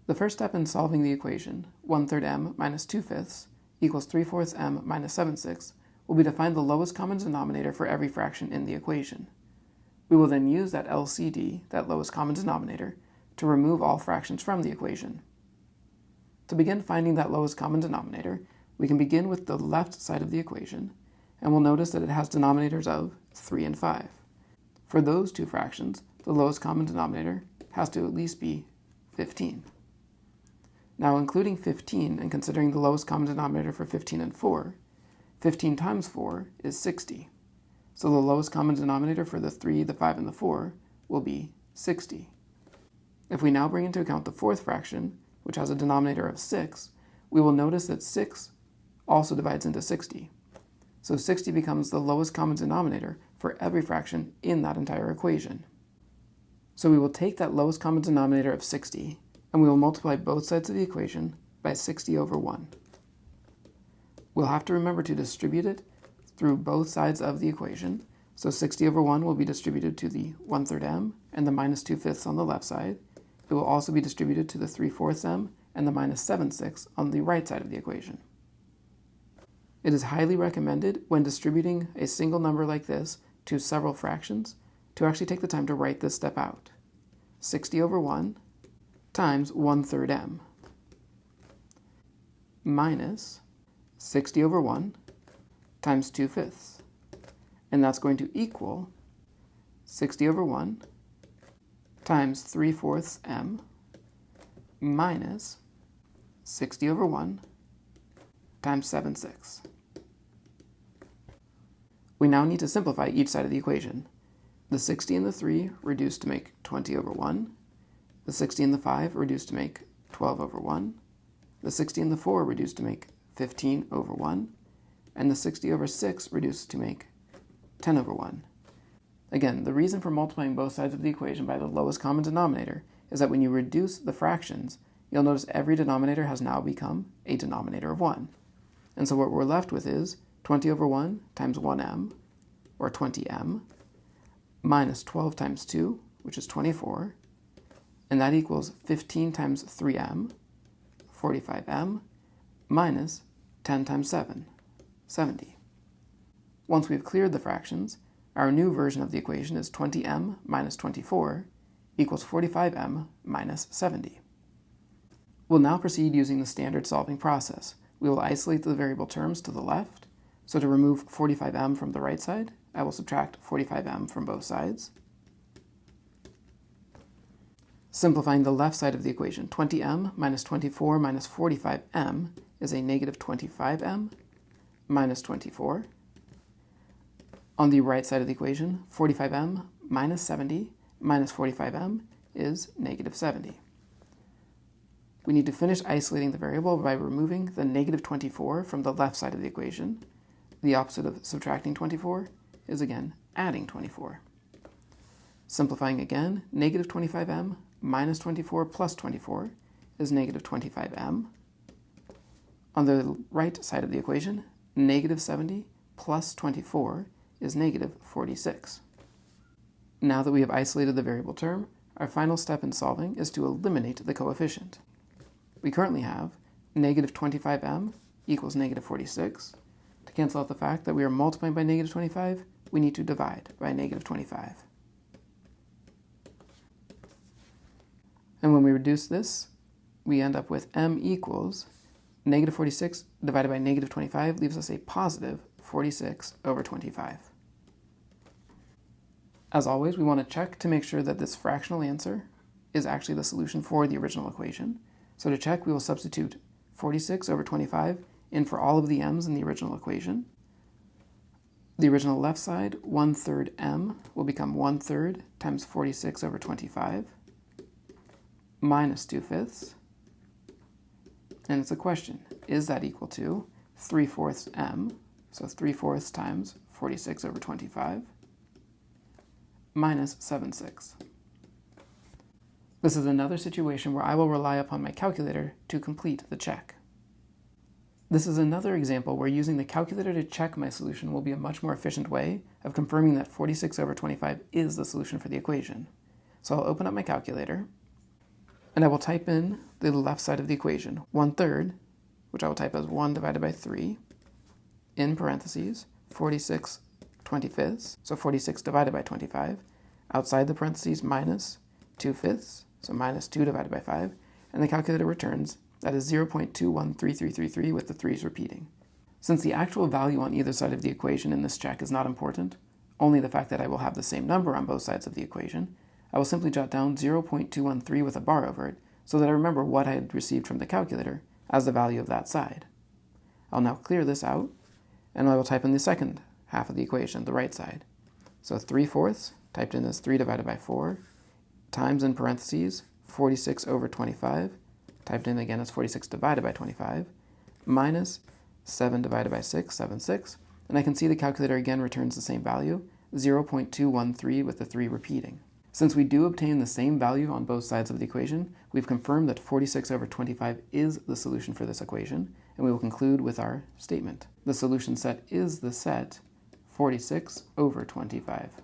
The first step in solving the equation, 1/3 m minus 2/5 equals 3/4 m minus 7/6, will be to find the lowest common denominator for every fraction in the equation. We will then use that LCD, that lowest common denominator, to remove all fractions from the equation. To begin finding that lowest common denominator, we can begin with the left side of the equation, and we'll notice that it has denominators of 3 and 5. For those two fractions, the lowest common denominator has to at least be 15. Now, including 15 and considering the lowest common denominator for 15 and 4, 15 times 4 is 60. So the lowest common denominator for the 3, the 5, and the 4 will be 60. If we now bring into account the fourth fraction, which has a denominator of 6, we will notice that 6 also divides into 60. So 60 becomes the lowest common denominator for every fraction in that entire equation. So we will take that lowest common denominator of 60, and we will multiply both sides of the equation by 60 over 1. We'll have to remember to distribute it through both sides of the equation, so 60 over 1 will be distributed to the 1/3 m and the minus 2/5 on the left side. It will also be distributed to the 3/4 m and the minus 7/6 on the right side of the equation. It is highly recommended when distributing a single number like this to several fractions to actually take the time to write this step out. 60 over 1 times 1/3 m minus 60 over 1 times 2/5. And that's going to equal 60 over 1 times 3/4 m minus 60 over 1 times 7/6. We now need to simplify each side of the equation. The 60 and the 3 reduced to make 20 over 1. The 60 and the 5 reduced to make 12 over 1. The 60 and the 4 reduced to make 15 over 1. And the 60 over 6 reduced to make 10 over 1. Again, the reason for multiplying both sides of the equation by the lowest common denominator is that when you reduce the fractions, you'll notice every denominator has now become a denominator of 1. And so what we're left with is 20 over 1 times 1m, or 20m, minus 12 times 2, which is 24, and that equals 15 times 3m, 45m, minus 10 times 7, 70. Once we've cleared the fractions, our new version of the equation is 20m minus 24 equals 45m minus 70. We'll now proceed using the standard solving process. We will isolate the variable terms to the left. So to remove 45m from the right side, I will subtract 45m from both sides. Simplifying the left side of the equation, 20m minus 24 minus 45m is a negative 25m minus 24. On the right side of the equation, 45m minus 70 minus 45m is negative 70. We need to finish isolating the variable by removing the negative 24 from the left side of the equation. The opposite of subtracting 24 is again adding 24. Simplifying again, negative 25m minus 24 plus 24 is negative 25m. On the right side of the equation, negative 70 plus 24 is negative 46. Now that we have isolated the variable term, our final step in solving is to eliminate the coefficient. We currently have negative 25m equals negative 46. To cancel out the fact that we are multiplying by negative 25, we need to divide by negative 25. And when we reduce this, we end up with m equals negative 46 divided by negative 25 leaves us a positive 46 over 25. As always, we want to check to make sure that this fractional answer is actually the solution for the original equation. So to check, we will substitute 46 over 25 in for all of the m's in the original equation. The original left side, 1/3 m, will become 1/3 times 46 over 25 minus 2/5. And it's a question, is that equal to 3/4 m, so 3/4 times 46 over 25, minus 7/6. This is another situation where I will rely upon my calculator to complete the check. This is another example where using the calculator to check my solution will be a much more efficient way of confirming that 46 over 25 is the solution for the equation. So I'll open up my calculator. And I will type in the left side of the equation, 1/3, which I will type as 1 divided by 3, in parentheses, 46 25ths, so 46 divided by 25, outside the parentheses minus 2/5, so minus 2 divided by 5, and the calculator returns, that is 0.213333 with the 3's repeating. Since the actual value on either side of the equation in this check is not important, only the fact that I will have the same number on both sides of the equation, I will simply jot down 0.213 with a bar over it so that I remember what I had received from the calculator as the value of that side. I'll now clear this out, and I will type in the second half of the equation, the right side. So 3/4 typed in as 3 divided by 4, times in parentheses 46 over 25, typed in again as 46 divided by 25, minus 7 divided by 6, 7/6, and I can see the calculator again returns the same value, 0.213 with the 3 repeating. Since we do obtain the same value on both sides of the equation, we've confirmed that 46 over 25 is the solution for this equation, and we will conclude with our statement. The solution set is the set 46 over 25.